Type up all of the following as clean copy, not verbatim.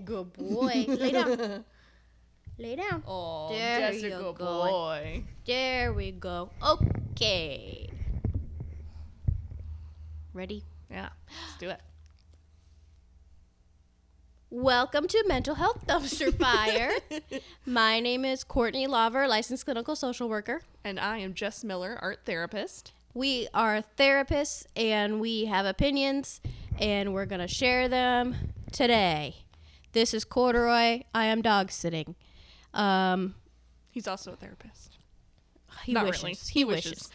Good boy. Lay down. Lay down. Oh, There that's a you good go. boy. There we go. Okay. Ready? Yeah, let's do it. Welcome to Mental Health Dumpster Fire. My name is Courtney Laver, licensed clinical social worker. And I am Jess Miller, art therapist. We are therapists and we have opinions and we're going to share them today. This is Corduroy. I am dog sitting. He's also a therapist. He Not wishes. really. He wishes.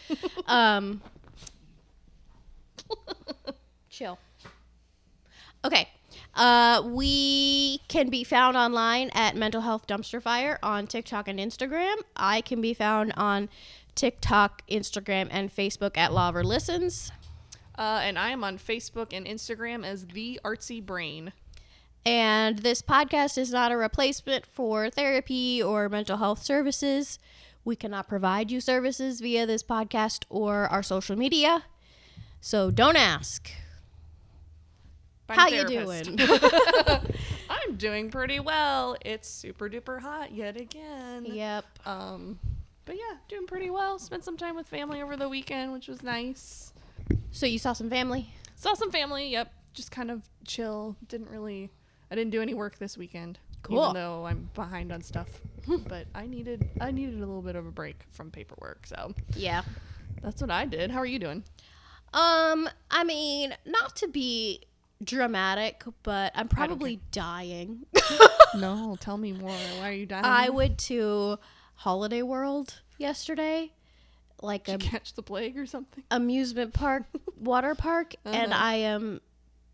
Chill. Okay. We can be found online at Mental Health Dumpster Fire on TikTok and Instagram. I can be found on TikTok, Instagram, and Facebook at Laver Listens. And I am on Facebook and Instagram as The Artsy Brain. And this podcast is not a replacement for therapy or mental health services. We cannot provide you services via this podcast or our social media. So don't ask. I'm How a you therapist. doing? I'm doing pretty well. It's super duper hot yet again. Yep. But yeah, doing pretty well. Spent some time with family over the weekend, which was nice. So you saw some family? Saw some family. Yep. Just kind of chill. I didn't do any work this weekend. Cool. Even though I'm behind on stuff. But I needed a little bit of a break from paperwork. So Yeah. that's what I did. How are you doing? I mean, not to be dramatic, but I'm probably dying. No, tell me more. Why are you dying? I went to Holiday World yesterday, like Did a you catch the plague or something? amusement park, water park, and Uh-huh. I am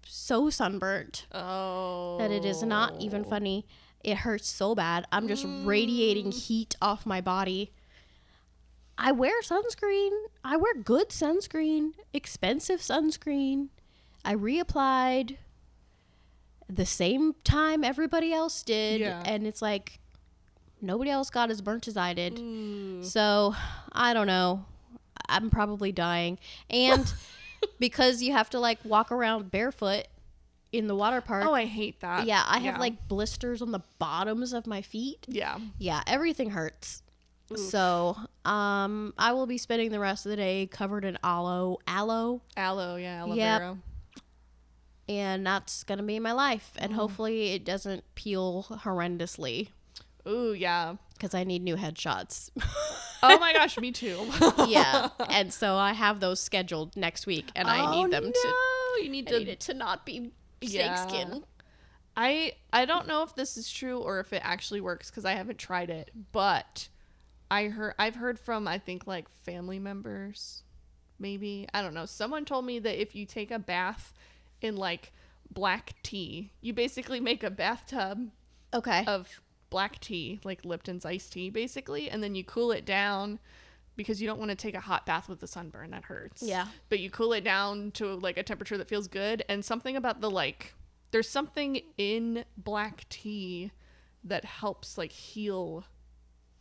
so sunburnt Oh. that it is not even funny. It hurts so bad. I'm just radiating heat off my body. I wear sunscreen. I wear good sunscreen, expensive sunscreen. I reapplied the same time everybody else did. Yeah. And it's like nobody else got as burnt as I did. Mm. So I don't know. I'm probably dying. And because you have to like walk around barefoot in the water park. Oh, I hate that. Yeah, I have like blisters on the bottoms of my feet. Yeah. Yeah, everything hurts. Oof. So, I will be spending the rest of the day covered in aloe, Aloe, yeah, aloe Yep. vera. and that's gonna be my life. And hopefully, it doesn't peel horrendously Ooh, yeah. because I need new headshots. Oh my gosh, me too. Yeah, and so I have those scheduled next week, and I need them to. You need I to. need it to not be Yeah. snakeskin. I don't know if this is true or if it actually works because I haven't tried it, but I've heard from I think like family members, maybe, I don't know. Someone told me that if you take a bath in like black tea, you basically make a bathtub Okay. of black tea, like Lipton's iced tea basically, and then you cool it down because you don't want to take a hot bath with the sunburn, that hurts. Yeah. But you cool it down to like a temperature that feels good, and something about the like there's something in black tea that helps like heal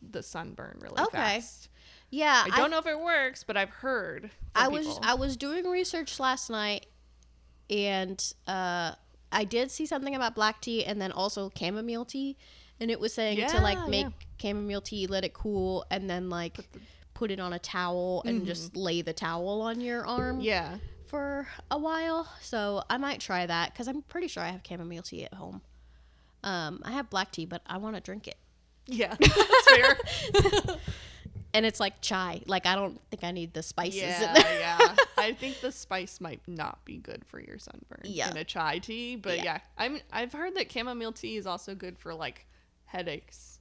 the sunburn really fast. Yeah, I don't know if it works, but I've heard from people. I was doing research last night, and I did see something about black tea and then also chamomile tea, and it was saying to like make chamomile tea, let it cool, and then like put it on a towel and just lay the towel on your arm Yeah. for a while. So I might try that because I'm pretty sure I have chamomile tea at home. I have black tea, but I want to drink it. Yeah. That's fair. And it's like chai. Like, I don't think I need the spices in Yeah, there. yeah. I think the spice might not be good for your sunburn Yeah. in a chai tea, but yeah. I've heard that chamomile tea is also good for like headaches.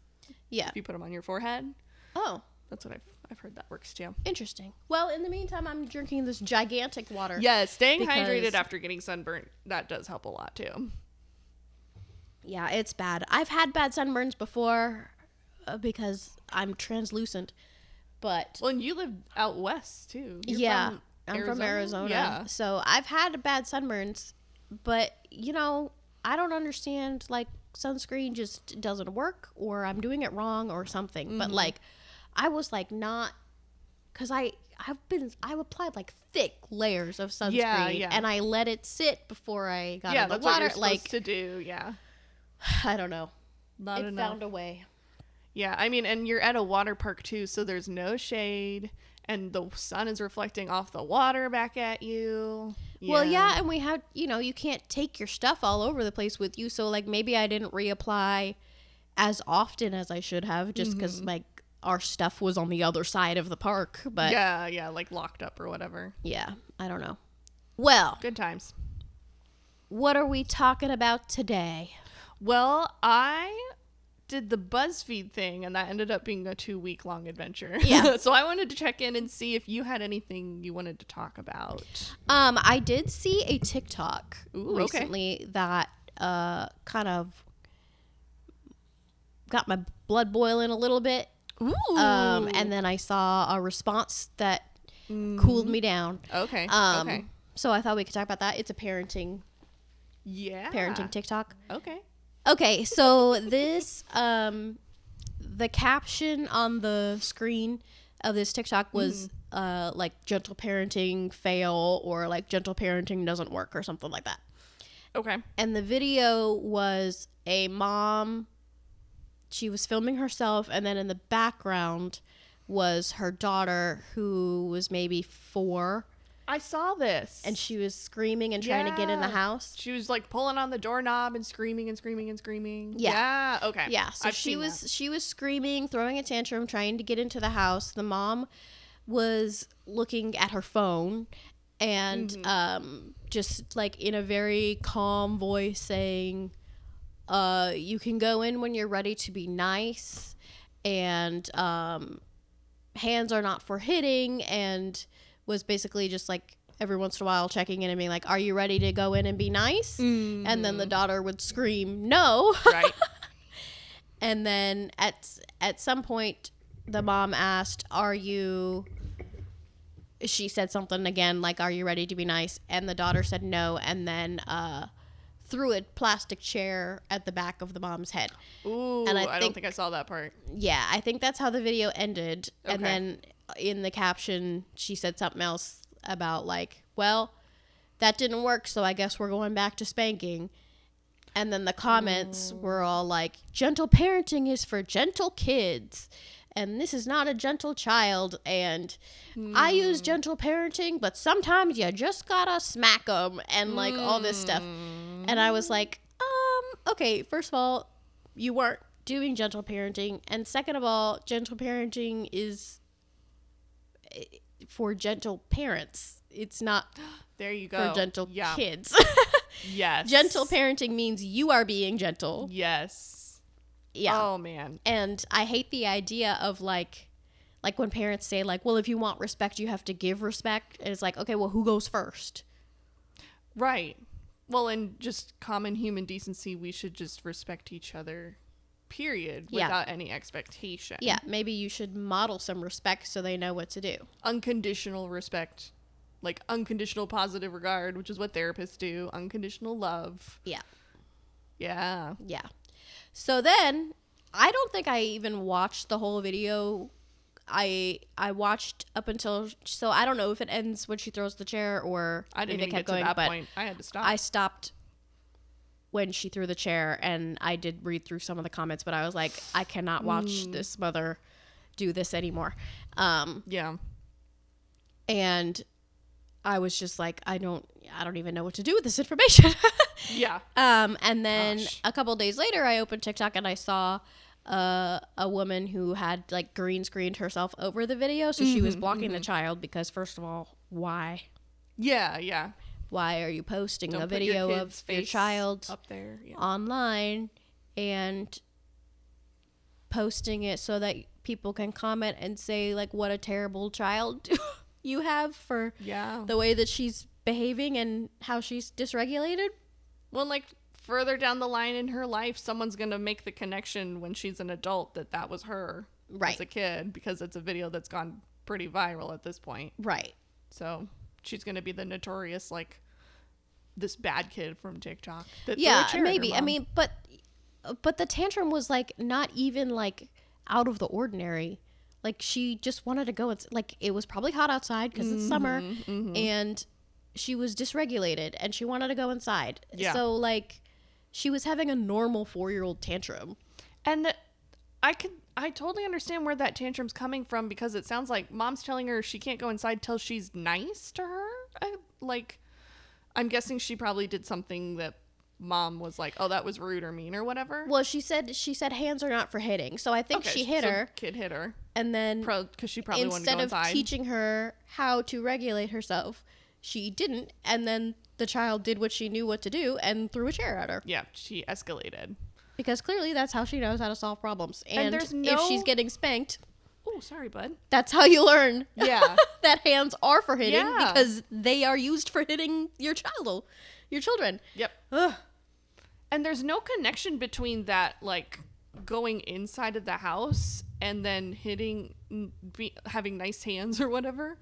Yeah. If you put them on your forehead. Oh, That's what I've heard that works too. interesting. Well, in the meantime, I'm drinking this gigantic water. Yeah, staying Because- hydrated after getting sunburnt, that does help a lot too. Yeah, it's bad. I've had bad sunburns before because I'm translucent. But Well, and you live out west too. You're yeah, from I'm from Arizona. Yeah. So I've had bad sunburns, but you know, I don't understand, like, sunscreen just doesn't work, or I'm doing it wrong or something. But like, I was like not, because I applied like thick layers of sunscreen, Yeah. and I let it sit before I got in the that's what water. you're supposed Like, to do. Yeah. I don't know. Not It enough. found a way. Yeah, I mean, and you're at a water park too, so there's no shade, and the sun is reflecting off the water back at you. Well, yeah, and we had, you can't take your stuff all over the place with you. So, like, maybe I didn't reapply as often as I should have just because, like, our stuff was on the other side of the park. But yeah, like locked up or whatever. yeah, I don't know. Well, Good times. what are we talking about today? Well, I did the BuzzFeed thing, and that ended up being a 2-week-long adventure. Yeah. So I wanted to check in and see if you had anything you wanted to talk about. I did see a TikTok Ooh, okay. recently that kind of got my blood boiling a little bit. Ooh. And then I saw a response that cooled me down. Okay. Okay. So I thought we could talk about that. It's a parenting Yeah. TikTok. Okay. Okay, so this the caption on the screen of this TikTok was like gentle parenting fail or like gentle parenting doesn't work or something like that. Okay. And the video was a mom. She was filming herself, and then in the background was her daughter who was maybe 4, I saw this. and she was screaming and trying to get in the Yeah. house. She was like pulling on the doorknob and screaming and screaming and screaming. Yeah. Okay. Yeah, so I've seen that. she was screaming, throwing a tantrum, trying to get into the house. The mom was looking at her phone and just like in a very calm voice saying, you can go in when you're ready to be nice, and hands are not for hitting, and was basically just like every once in a while checking in and being like, are you ready to go in and be nice? And then the daughter would scream no. Right. And then at some point the mom asked, she said something again like, are you ready to be nice? And the daughter said no, and then threw a plastic chair at the back of the mom's head. Ooh, And I don't think I saw that part. Yeah, I think that's how the video ended. And Okay. then in the caption, she said something else about like, well, that didn't work, so I guess we're going back to spanking. And then the comments were all like, gentle parenting is for gentle kids, and this is not a gentle child, and I use gentle parenting, but sometimes you just gotta smack them, and like all this stuff. And I was like, okay, first of all, you weren't doing gentle parenting, and second of all, gentle parenting is for gentle parents. It's not There you go. for gentle Yeah. kids. Yes. Gentle parenting means you are being gentle. Yes. Yeah. Oh man. And I hate the idea of like when parents say like, well, if you want respect, you have to give respect. And it's like, okay, well, who goes first? Right. Well, in just common human decency, we should just respect each other, period, Yeah. without any expectation. Yeah, maybe you should model some respect so they know what to do. Unconditional respect, like unconditional positive regard, which is what therapists do. Unconditional love. Yeah. Yeah. Yeah. So then, I don't think I even watched the whole video. I watched up until, so I don't know if it ends when she throws the chair or I didn't if it even kept get going, to that but point. I had to stop. I stopped when she threw the chair, and I did read through some of the comments, but I was like, I cannot watch this mother do this anymore. Yeah. And I was just like, I don't even know what to do with this information. Yeah. And then Gosh. a couple days later, I opened TikTok and I saw a woman who had like green screened herself over the video. So she was blocking the child because, first of all, why? Yeah. Yeah. Why are you posting Don't a put your video kid's of your face child up there. Yeah. online and posting it so that people can comment and say like, what a terrible child you have for Yeah. the way that she's behaving and how she's dysregulated? Well, like further down the line in her life, someone's going to make the connection when she's an adult that was her Right. as a kid, because it's a video that's gone pretty viral at this point. Right. So she's going to be the notorious, like, this bad kid from TikTok. that threw a Yeah, chair at her maybe. I mom. mean, but the tantrum was like not even like out of the ordinary. Like she just wanted to go. It's like it was probably hot outside because it's summer, and she was dysregulated and she wanted to go inside. Yeah. So like She was having a normal 4-year-old tantrum. And I totally understand where that tantrum's coming from, because it sounds like mom's telling her she can't go inside till she's nice to her. I'm guessing she probably did something that mom was like, oh, that was rude or mean or whatever. Well, she said hands are not for hitting. So I think she hit her. Kid hit her. And then because she probably wanted to go inside. Instead of teaching her how to regulate herself, she didn't. And then the child did what she knew what to do and threw a chair at her. Yeah, she escalated. Because clearly that's how she knows how to solve problems. And there's if she's getting spanked, oh, sorry, bud. that's how you learn. Yeah. That hands are for hitting, Yeah. because they are used for hitting your children. Yep. Ugh. And there's no connection between that, like, going inside of the house and then having nice hands or whatever.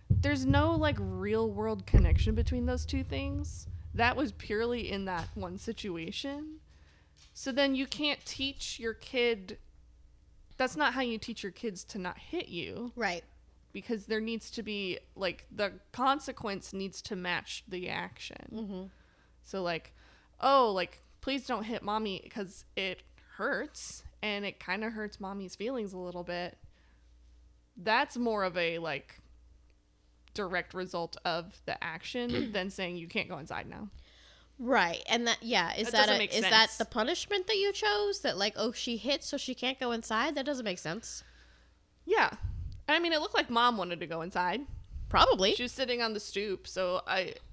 There's no, like, real world connection between those two things. That was purely in that one situation. So then you can't teach your kid. That's not how you teach your kids to not hit you. Right. Because there needs to be, like, the consequence needs to match the action. Mm-hmm. So, like, oh, like, please don't hit mommy because it hurts and it kind of hurts mommy's feelings a little bit. That's more of a, like, direct result of the action than saying you can't go inside now. Right. And that, yeah, is That that doesn't make is that sense. the punishment that you chose? That, like, oh, she hit so she can't go inside? That doesn't make sense. Yeah. I mean, it looked like mom wanted to go inside. Probably. She was sitting on the stoop, so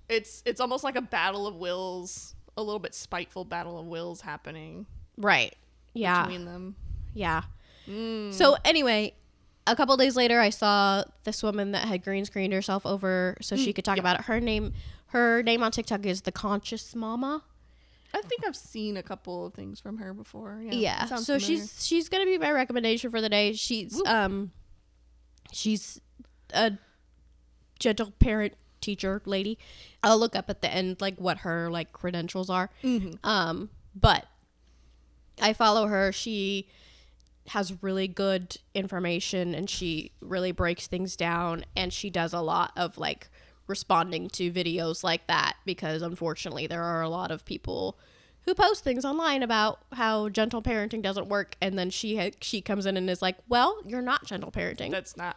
it's almost like a battle of wills, a little bit spiteful battle of wills happening Right. Yeah. between them. Yeah. So anyway, a couple days later, I saw this woman that had green screened herself over so she could talk about it. Her name on TikTok is The Conscious Mama. I think I've seen a couple of things from her before. Yeah. it sounds So familiar. she's gonna be my recommendation for the day. She's a gentle parent teacher lady. I'll look up at the end like what her like credentials are. But I follow her. She has really good information and she really breaks things down, and she does a lot of like responding to videos like that, because unfortunately there are a lot of people who post things online about how gentle parenting doesn't work, and then she comes in and is like, well, you're not gentle parenting,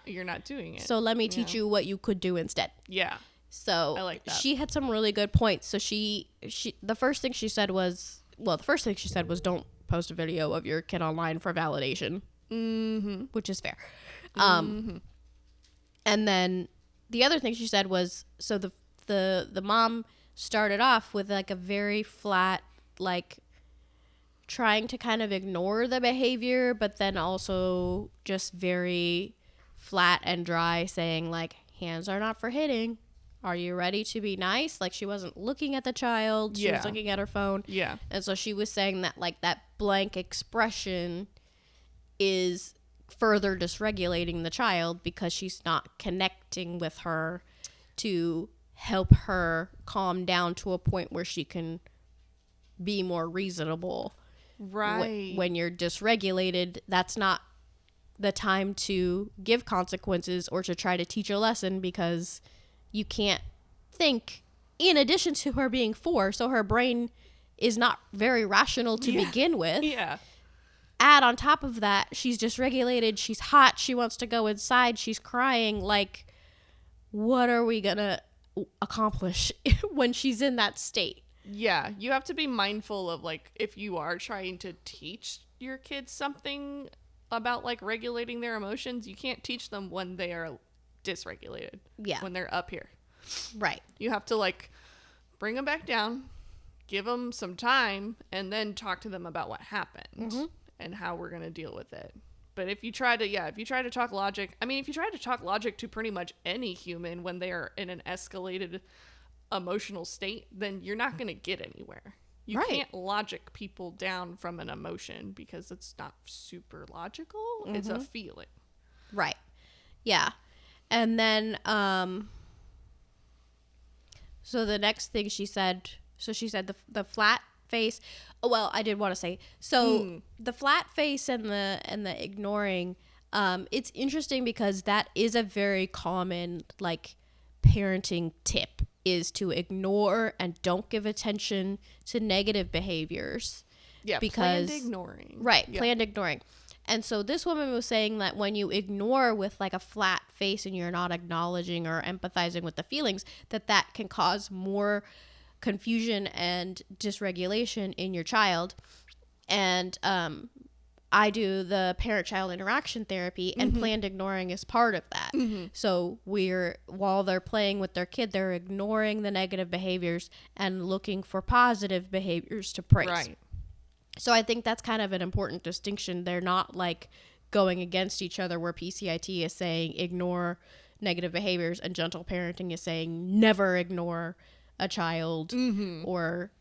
you're not doing it. so let me teach you what you could do instead. Yeah. So I like that. she had some really good points. So she the first thing she said was don't post a video of your kid online for validation, which is fair. And then the other thing she said was, so the mom started off with like a very flat, like trying to kind of ignore the behavior, but then also just very flat and dry saying like, hands are not for hitting. Are you ready to be nice? Like, she wasn't looking at the child. She was Yeah. looking at her phone. Yeah. And so she was saying that like that blank expression is further dysregulating the child because she's not connecting with her to help her calm down to a point where she can be more reasonable. Right. When you're dysregulated, that's not the time to give consequences or to try to teach a lesson, because you can't think in addition to her being 4, so her brain is not very rational to begin with. Yeah. Add on top of that, she's dysregulated, she's hot, she wants to go inside, she's crying. Like, what are we gonna accomplish when she's in that state? Yeah. You have to be mindful of, like, if you are trying to teach your kids something about, like, regulating their emotions, you can't teach them when they are dysregulated. Yeah. When they're up here. Right. You have to, like, bring them back down, give them some time, and then talk to them about what happened and how we're going to deal with it. But if you try to talk logic, if you try to talk logic to pretty much any human when they are in an escalated emotional state, then you're not going to get anywhere. You Right. can't logic people down from an emotion because it's not super logical. It's a feeling. Right. Yeah. And then, so the next thing she said, the flat face. Oh, well, I did want to say, so the flat face and the ignoring, it's interesting because that is a very common, like, parenting tip is to ignore and don't give attention to negative behaviors. Yeah, because planned ignoring. Right, Yeah. planned ignoring. And so this woman was saying that when you ignore with like a flat face and you're not acknowledging or empathizing with the feelings, that can cause more confusion and dysregulation in your child. And I do the parent-child interaction therapy, and planned ignoring is part of that. So while they're playing with their kid, they're ignoring the negative behaviors and looking for positive behaviors to praise. Right. So I think that's kind of an important distinction. They're not like going against each other, where PCIT is saying ignore negative behaviors and gentle parenting is saying never ignore a child or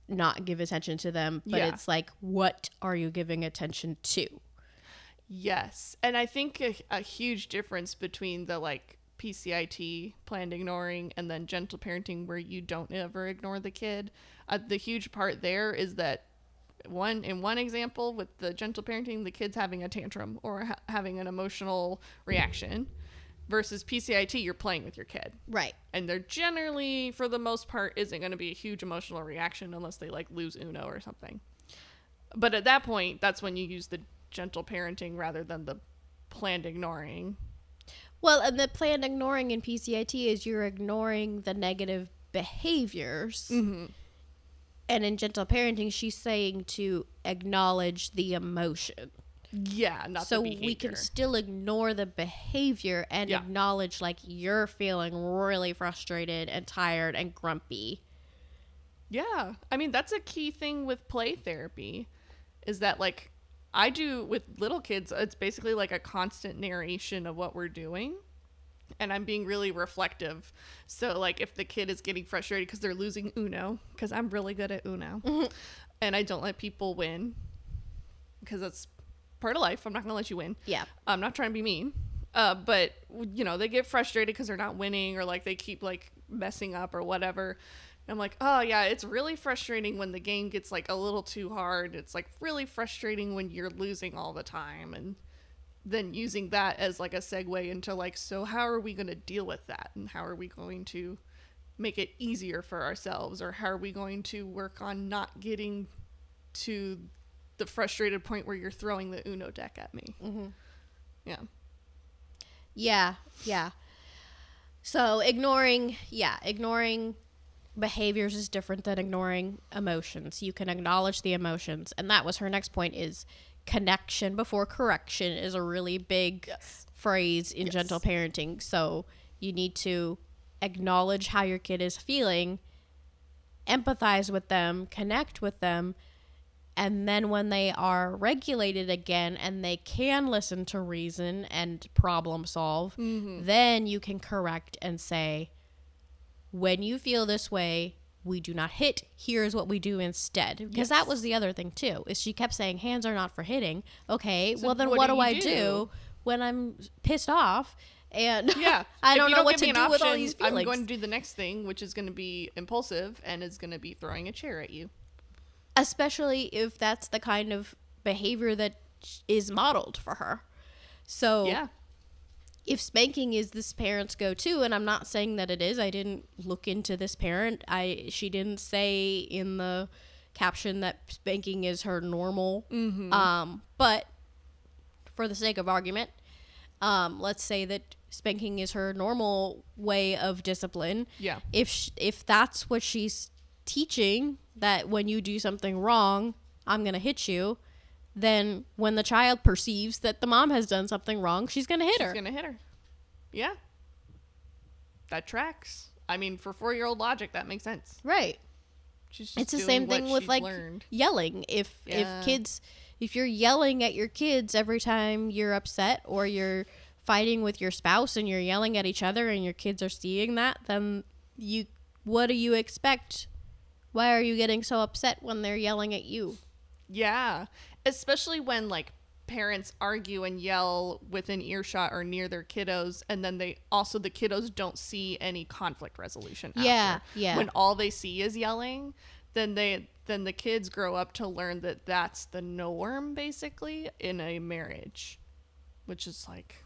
not give attention to them. But it's like, what are you giving attention to? Yes. And I think a huge difference between the like PCIT, planned ignoring, and then gentle parenting where you don't ever ignore the kid. The huge part there is that in one example with the gentle parenting, the kid's having a tantrum or having an emotional reaction, versus PCIT, you're playing with your kid. Right. And there generally, for the most part, isn't going to be a huge emotional reaction unless they like lose Uno or something. But at that point, that's when you use the gentle parenting rather than the planned ignoring. Well, and the planned ignoring in PCIT is you're ignoring the negative behaviors. And in gentle parenting, she's saying to acknowledge the emotion. Yeah, not so the behavior. we can still ignore the behavior and acknowledge like you're feeling really frustrated and tired and grumpy. Yeah. I mean, that's a key thing with play therapy is that like I do with little kids, it's basically like a constant narration of what we're doing. And I'm being really reflective. So like if the kid is getting frustrated because they're losing Uno, because I'm really good at Uno, and I don't let people win because that's part of life. I'm not going to let you win. Yeah. I'm not trying to be mean. But, you know, they get frustrated because they're not winning or like they keep like messing up or whatever. And I'm like, oh yeah, it's really frustrating when the game gets like a little too hard. It's like really frustrating when you're losing all the time. And then using that as like a segue into like, so how are we going to deal with that? And how are we going to make it easier for ourselves? Or how are we going to work on not getting to the frustrated point where you're throwing the Uno deck at me? Yeah. So ignoring behaviors is different than ignoring emotions. You can acknowledge the emotions. And that was her next point, is connection before correction is a really big phrase in gentle parenting. So you need to acknowledge how your kid is feeling, empathize with them, connect with them, and then when they are regulated again and they can listen to reason and problem solve, then you can correct and say, when you feel this way, we do not hit. Here's what we do instead. Because that was the other thing too, is she kept saying hands are not for hitting. Okay, so well then what do I do when I'm pissed off? And I don't know what to do with all these feelings. I'm going to do the next thing, which is going to be impulsive and is going to be throwing a chair at you. Especially if that's the kind of behavior that is modeled for her. So if spanking is this parent's go-to, and I'm not saying that it is, I didn't look into this parent. She didn't say in the caption that spanking is her normal. But for the sake of argument, let's say that spanking is her normal way of discipline. Yeah. If that's what she's teaching, that when you do something wrong, I'm going to hit you, then when the child perceives that the mom has done something wrong, she's going to hit her. She's going to hit her. Yeah. That tracks. I mean, for 4-year-old logic, that makes sense. Right. She's just it's the same thing with like yelling. If you're yelling at your kids every time you're upset or you're fighting with your spouse and you're yelling at each other and your kids are seeing that, then what do you expect? Why are you getting so upset when they're yelling at you? Yeah. Especially when like parents argue and yell within earshot or near their kiddos, and then the kiddos don't see any conflict resolution after. Yeah. When all they see is yelling, then the kids grow up to learn that that's the norm basically in a marriage, which is like,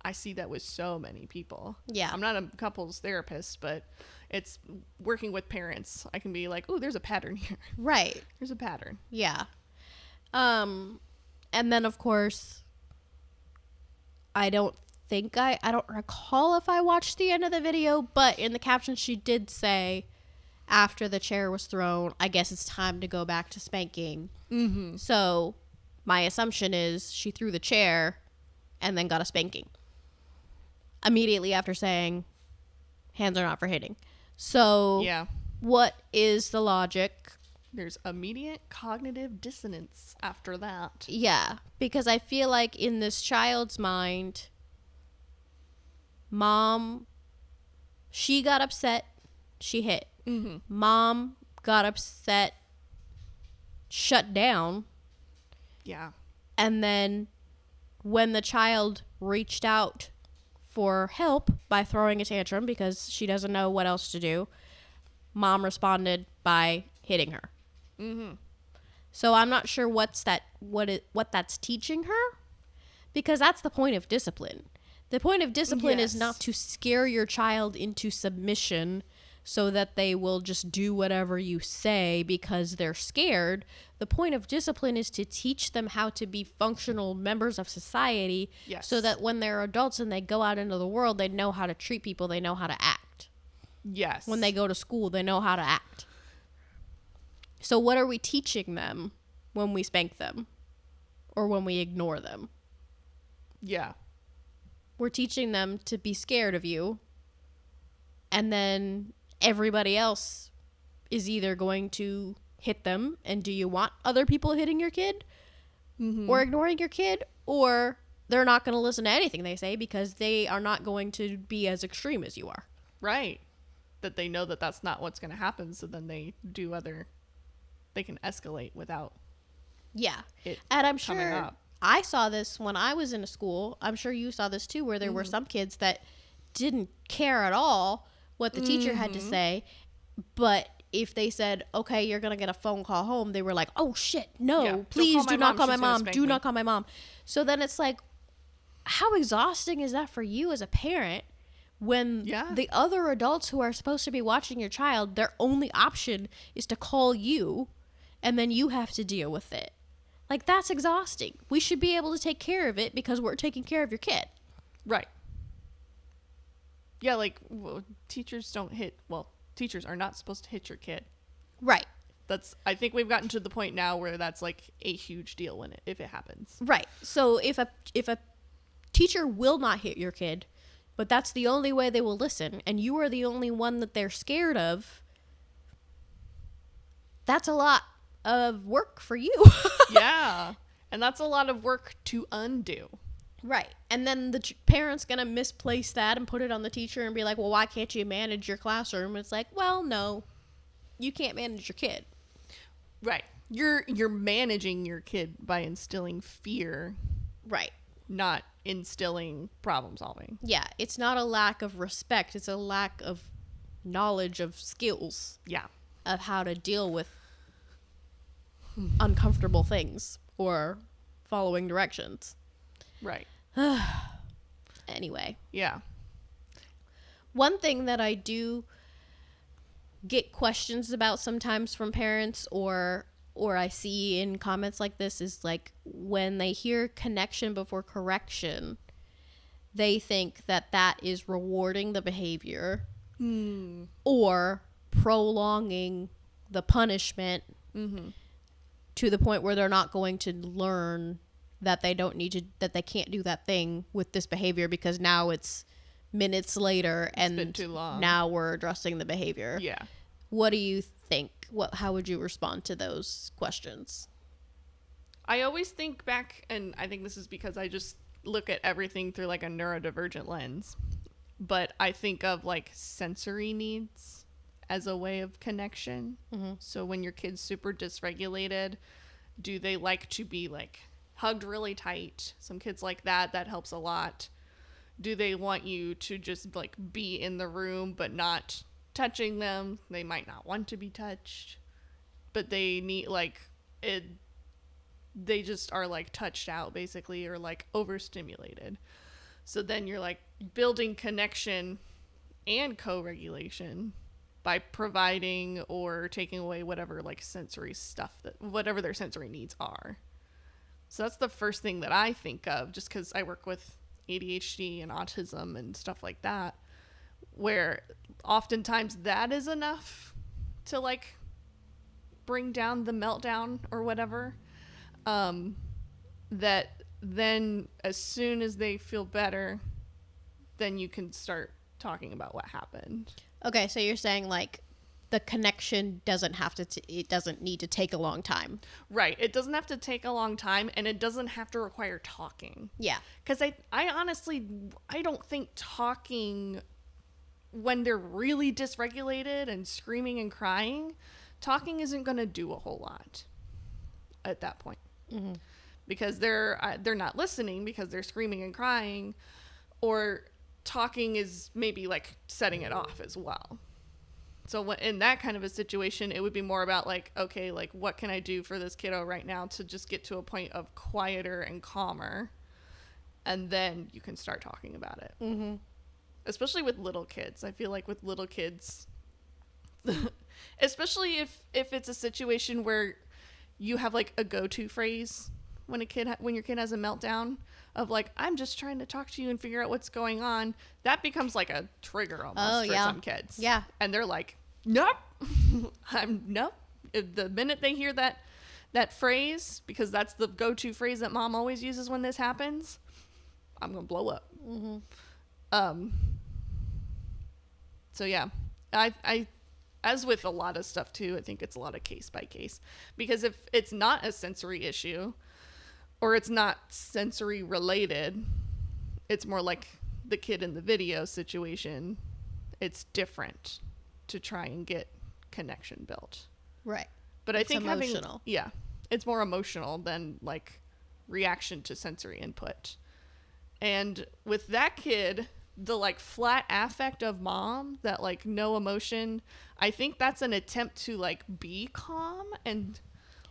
I see that with so many people. Yeah. I'm not a couples therapist, but it's working with parents. I can be like, oh, there's a pattern here. Right. There's a pattern. Yeah. And then of course, I don't recall if I watched the end of the video, but in the caption she did say, after the chair was thrown, I guess it's time to go back to spanking. Mm-hmm. So my assumption is she threw the chair and then got a spanking immediately after saying, hands are not for hitting. So Yeah. what is the logic? There's immediate cognitive dissonance after that. Yeah, because I feel like in this child's mind, mom, she got upset, she hit. Mm-hmm. Mom got upset, shut down, Yeah. and then when the child reached out for help by throwing a tantrum because she doesn't know what else to do, mom responded by hitting her. Mm-hmm. So I'm not sure what that's teaching her, because that's the point of discipline. The point of discipline is Yes. not to scare your child into submission so that they will just do whatever you say because they're scared. The point of discipline is to teach them how to be functional members of society, Yes. so that when they're adults and they go out into the world, they know how to treat people, they know how to act. Yes. When they go to school, they know how to act. So what are we teaching them when we spank them or when we ignore them? Yeah. We're teaching them to be scared of you, and then everybody else is either going to hit them, and do you want other people hitting your kid or ignoring your kid, or they're not going to listen to anything they say because they are not going to be as extreme as you are. Right. That they know that that's not what's going to happen, so then they can escalate without Yeah. it And I'm coming sure up. I saw this when I was in a school. I'm sure you saw this too, where there were some kids that didn't care at all what the teacher had to say. But if they said, okay, you're going to get a phone call home, they were like, oh shit, no, Yeah, don't please call do my not mom. call my She's gonna mom. spank Do me." not call my mom. So then it's like, how exhausting is that for you as a parent when Yeah. the other adults who are supposed to be watching your child, their only option is to call you, and then you have to deal with it? Like, that's exhausting. We should be able to take care of it because we're taking care of your kid. Right. Yeah, like teachers don't hit. Well, teachers are not supposed to hit your kid. Right. I think we've gotten to the point now where that's like a huge deal if it happens. Right. So if a teacher will not hit your kid, but that's the only way they will listen, and you are the only one that they're scared of, that's a lot of work for you. Yeah. And that's a lot of work to undo. Right. And then the parent's going to misplace that and put it on the teacher and be like, well, why can't you manage your classroom? It's like, well, no, you can't manage your kid. Right. You're managing your kid by instilling fear, Right. not instilling problem solving. Yeah. It's not a lack of respect. It's a lack of knowledge of skills Yeah. of how to deal with uncomfortable things or following directions. Right. Anyway, Yeah. one thing that I do get questions about sometimes from parents or I see in comments like this is like when they hear connection before correction, they think that that is rewarding the behavior or prolonging the punishment to the point where they're not going to learn that they don't need to, that they can't do that thing with this behavior because now it's minutes later and been too long. now we're addressing the behavior. Yeah. What do you think? How would you respond to those questions? I always think back, and I think this is because I just look at everything through like a neurodivergent lens, but I think of like sensory needs as a way of connection. So when your kid's super dysregulated, do they like to be like hugged really tight? Some kids like that helps a lot. Do they want you to just like be in the room but not touching them? They might not want to be touched, but they need like it. They just are like touched out basically, or like overstimulated. So then you're like building connection and co-regulation by providing or taking away whatever like sensory stuff that whatever their sensory needs are. So that's the first thing that I think of, just because I work with ADHD and autism and stuff like that, where oftentimes that is enough to like bring down the meltdown or whatever. That then as soon as they feel better, then you can start talking about what happened. Okay, so you're saying like the connection doesn't have to it doesn't need to take a long time. Right. It doesn't have to take a long time, and it doesn't have to require talking. Yeah. Because I honestly, I don't think talking when they're really dysregulated and screaming and crying, talking isn't going to do a whole lot at that point. Mm-hmm. Because they're not listening because they're screaming and crying, or talking is maybe like setting it off as well. So in that kind of a situation, it would be more about like, okay, like what can I do for this kiddo right now to just get to a point of quieter and calmer, and then you can start talking about it. Mm-hmm. Especially with little kids. I feel like with little kids, especially if it's a situation where you have like a go-to phrase when your kid has a meltdown of like, I'm just trying to talk to you and figure out what's going on, that becomes like a trigger almost for some kids. Yeah. And they're like, nope. Nope. The minute they hear that phrase, because that's the go-to phrase that mom always uses when this happens, I'm going to blow up. Mm-hmm. So yeah, I as with a lot of stuff too, I think it's a lot of case by case, because if it's not a sensory issue, or it's not sensory related, it's more like the kid in the video situation. It's different to try and get connection built. Right. But I think emotional. It's more emotional than like reaction to sensory input. And with that kid, the like flat affect of mom, that like no emotion, I think that's an attempt to like be calm and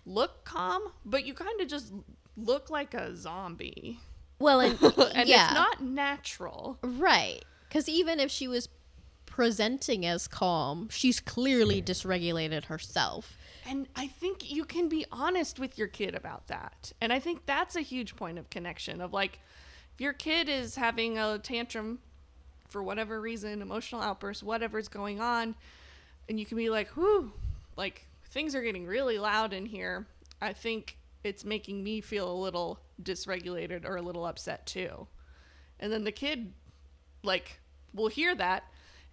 look calm, but you kind of just look like a zombie. Well, and, and yeah. It's not natural. Right. Because even if she was presenting as calm, she's clearly dysregulated herself. And I think you can be honest with your kid about that. And I think that's a huge point of connection of like, if your kid is having a tantrum for whatever reason, emotional outburst, whatever's going on, and you can be like, whew, like things are getting really loud in here. I think it's making me feel a little dysregulated or a little upset too. And then the kid like will hear that,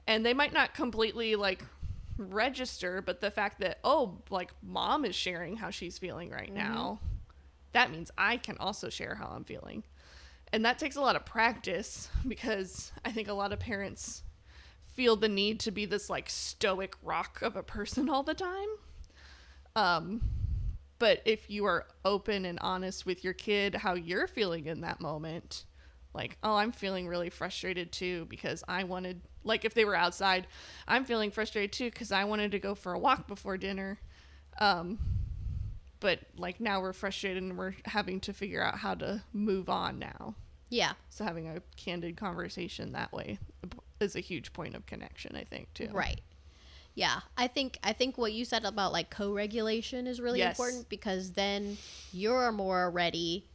and they might not completely like register, but the fact that, oh, like mom is sharing how she's feeling right now, that means I can also share how I'm feeling. And that takes a lot of practice, because I think a lot of parents feel the need to be this like stoic rock of a person all the time. But if you are open and honest with your kid how you're feeling in that moment, like, oh, I'm feeling really frustrated too because I wanted, like if they were outside, I'm feeling frustrated too because I wanted to go for a walk before dinner. But like now we're frustrated and we're having to figure out how to move on now. Yeah. So having a candid conversation that way is a huge point of connection, I think, too. Right. Yeah. I think what you said about like co-regulation is really important, because then you're more ready.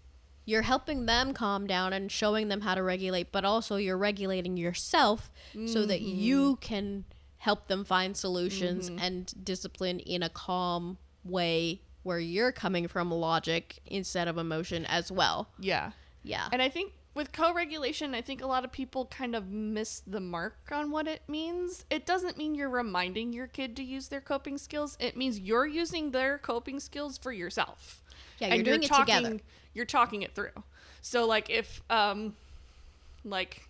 You're helping them calm down and showing them how to regulate, but also you're regulating yourself so that you can help them find solutions and discipline in a calm way where you're coming from logic instead of emotion as well. Yeah. Yeah. And I think with co-regulation, I think a lot of people kind of miss the mark on what it means. It doesn't mean you're reminding your kid to use their coping skills. It means you're using their coping skills for yourself. Yeah, you're doing it together. You're talking it through. So like if like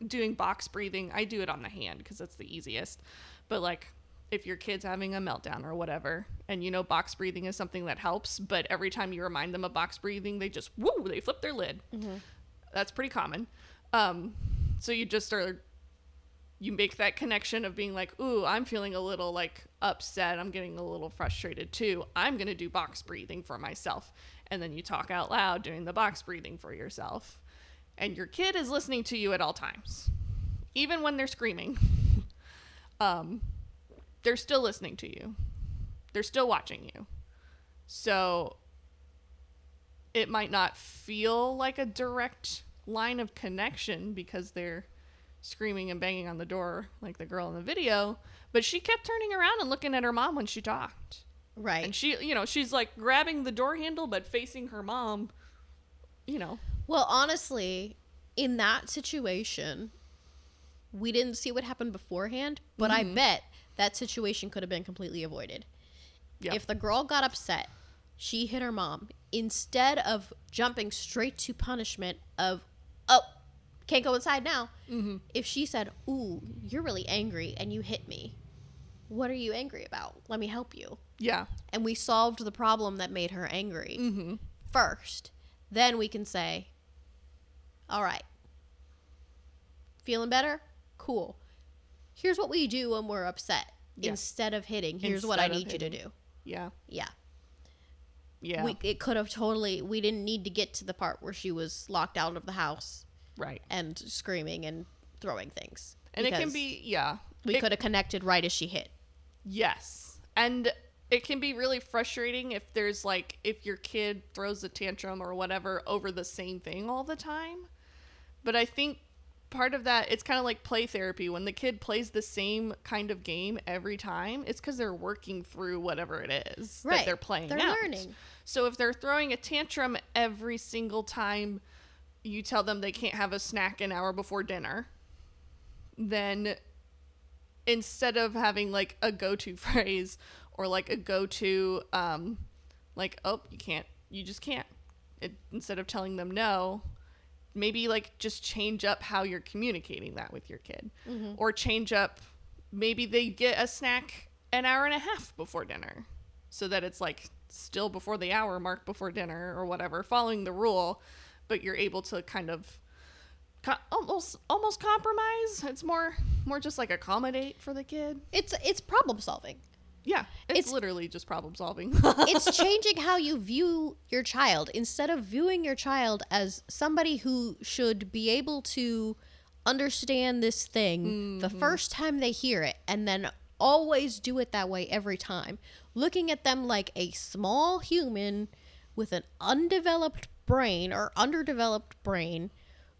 doing box breathing, I do it on the hand because that's the easiest. But like if your kid's having a meltdown or whatever, and you know box breathing is something that helps, but every time you remind them of box breathing, they flip their lid. Mm-hmm. That's pretty common. So you make that connection of being like, ooh, I'm feeling a little like upset. I'm getting a little frustrated too. I'm going to do box breathing for myself. And then you talk out loud doing the box breathing for yourself. and your kid is listening to you at all times, even when they're screaming, they're still listening to you. They're still watching you. So it might not feel like a direct line of connection because they're screaming and banging on the door like the girl in the video, but she kept turning around and looking at her mom when she talked. Right. And she, she's like grabbing the door handle but facing her mom, Well, honestly, in that situation, we didn't see what happened beforehand, but I bet that situation could have been completely avoided. Yep. If the girl got upset, she hit her mom, instead of jumping straight to punishment of, oh, can't go inside now. If she said, ooh, you're really angry and you hit me. What are you angry about? Let me help you. Yeah. And we solved the problem that made her angry first. Then we can say, all right, feeling better? Cool. Here's what we do when we're upset. Yeah. Instead of hitting, here's what I need you to do. Yeah. Yeah. Yeah. It could have we didn't need to get to the part where she was locked out of the house Right. and screaming and throwing things. And it can Because be, yeah. we could have connected right as she hit. Yes. And it can be really frustrating if there's like, if your kid throws a tantrum or whatever over the same thing all the time. But I think part of that, it's kind of like play therapy. When the kid plays the same kind of game every time, it's because they're working through whatever it is that they're playing They're out. learning. So if they're throwing a tantrum every single time you tell them they can't have a snack an hour before dinner, then instead of having like a go-to phrase or like a go-to like, oh, you just can't, instead of telling them no, maybe like just change up how you're communicating that with your kid. Or change up, maybe they get a snack an hour and a half before dinner so that it's like still before the hour mark before dinner or whatever, following the rule, but you're able to kind of almost compromise. It's more just like accommodate for the kid. It's problem solving. Yeah, it's It's- literally just problem solving. It's changing how you view your child. Instead of viewing your child as somebody who should be able to understand this thing the first time they hear it and then always do it that way every time, looking at them like a small human with an undeveloped brain or underdeveloped brain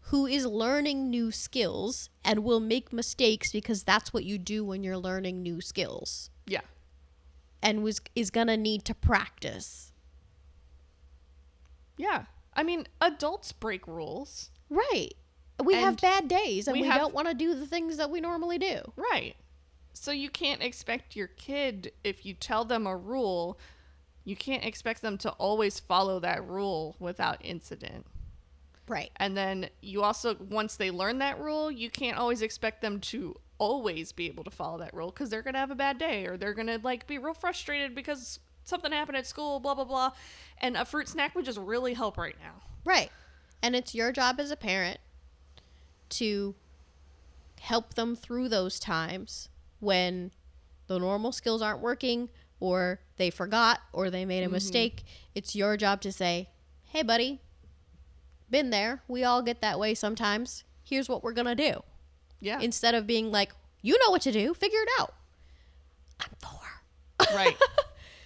who is learning new skills and will make mistakes because that's what you do when you're learning new skills. Yeah. And is gonna need to practice. Yeah. I mean, adults break rules. Right. We have And bad days and we we have- don't want to do the things that we normally do. Right. So you can't expect your kid, if you tell them a rule, you can't expect them to always follow that rule without incident. Right. And then you also, once they learn that rule, you can't always expect them to always be able to follow that rule because they're going to have a bad day or they're going to like be real frustrated because something happened at school, blah, blah, blah. And a fruit snack would just really help right now. Right. And it's your job as a parent to help them through those times when the normal skills aren't working or they forgot or they made a mistake. It's your job to say, hey, buddy, been there. We all get that way sometimes. Here's what we're going to do. Yeah. Instead of being like, you know what to do. Figure it out. I'm 4. Right.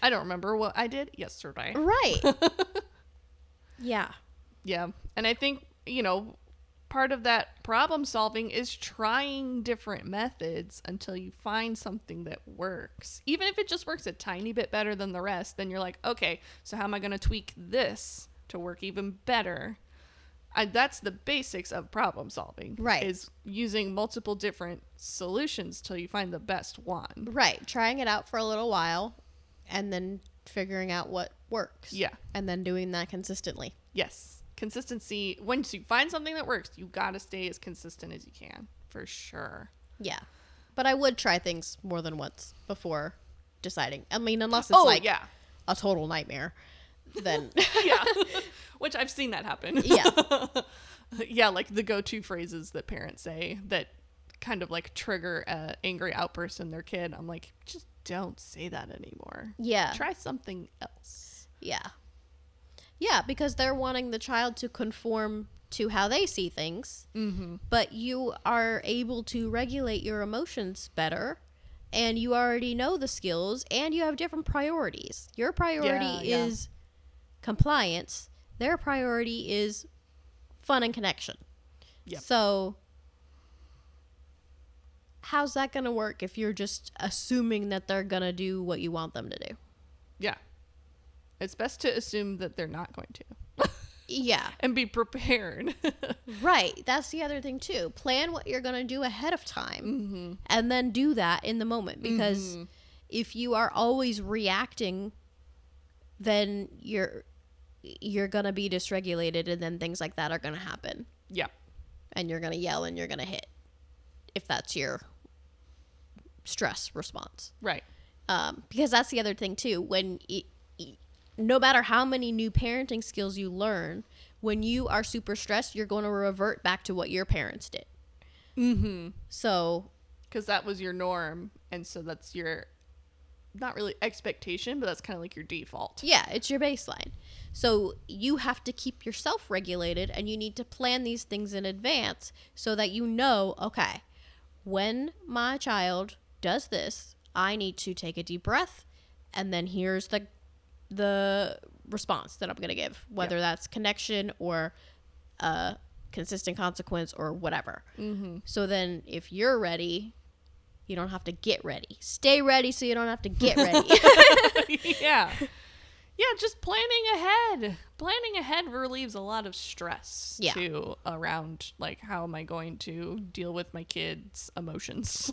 I don't remember what I did yesterday. Right. Yeah. Yeah. And I think, part of that problem solving is trying different methods until you find something that works. Even if it just works a tiny bit better than the rest, then you're like, okay, so how am I going to tweak this to work even better? That's the basics of problem solving. Right. Is using multiple different solutions till you find the best one. Right. Trying it out for a little while and then figuring out what works. Yeah. And then doing that consistently. Yes. Consistency. Once you find something that works, you got to stay as consistent as you can. For sure. Yeah. But I would try things more than once before deciding. I mean, unless it's yeah. a total nightmare, then Yeah. Which I've seen that happen. yeah. Yeah, like the go-to phrases that parents say that kind of like trigger a angry outburst in their kid. I'm like, just don't say that anymore. Yeah. Try something else. Yeah. Yeah, because they're wanting the child to conform to how they see things, but you are able to regulate your emotions better, and you already know the skills, and you have different priorities. Your priority is compliance. Their priority is fun and connection. Yep. So how's that going to work if you're just assuming that they're going to do what you want them to do? Yeah. It's best to assume that they're not going to. Yeah. And be prepared. Right. That's the other thing, too. Plan what you're going to do ahead of time and then do that in the moment. Because if you are always reacting, then you're going to be dysregulated, and then things like that are going to happen. Yeah. And you're going to yell and you're going to hit if that's your stress response. Right. Because that's the other thing, too. When no matter how many new parenting skills you learn, when you are super stressed, you're going to revert back to what your parents did. So, because that was your norm, and so that's your, not really expectation, but that's kind of like your default. yeah, it's your baseline. So you have to keep yourself regulated, and you need to plan these things in advance so that you know, okay, when my child does this, I need to take a deep breath, and then here's the response that I'm going to give, whether that's connection or consistent consequence or whatever. So then if you're ready, you don't have to get ready. Stay ready so you don't have to get ready. Yeah. Yeah, just planning ahead. Planning ahead relieves a lot of stress, too, around, like, how am I going to deal with my kids' emotions?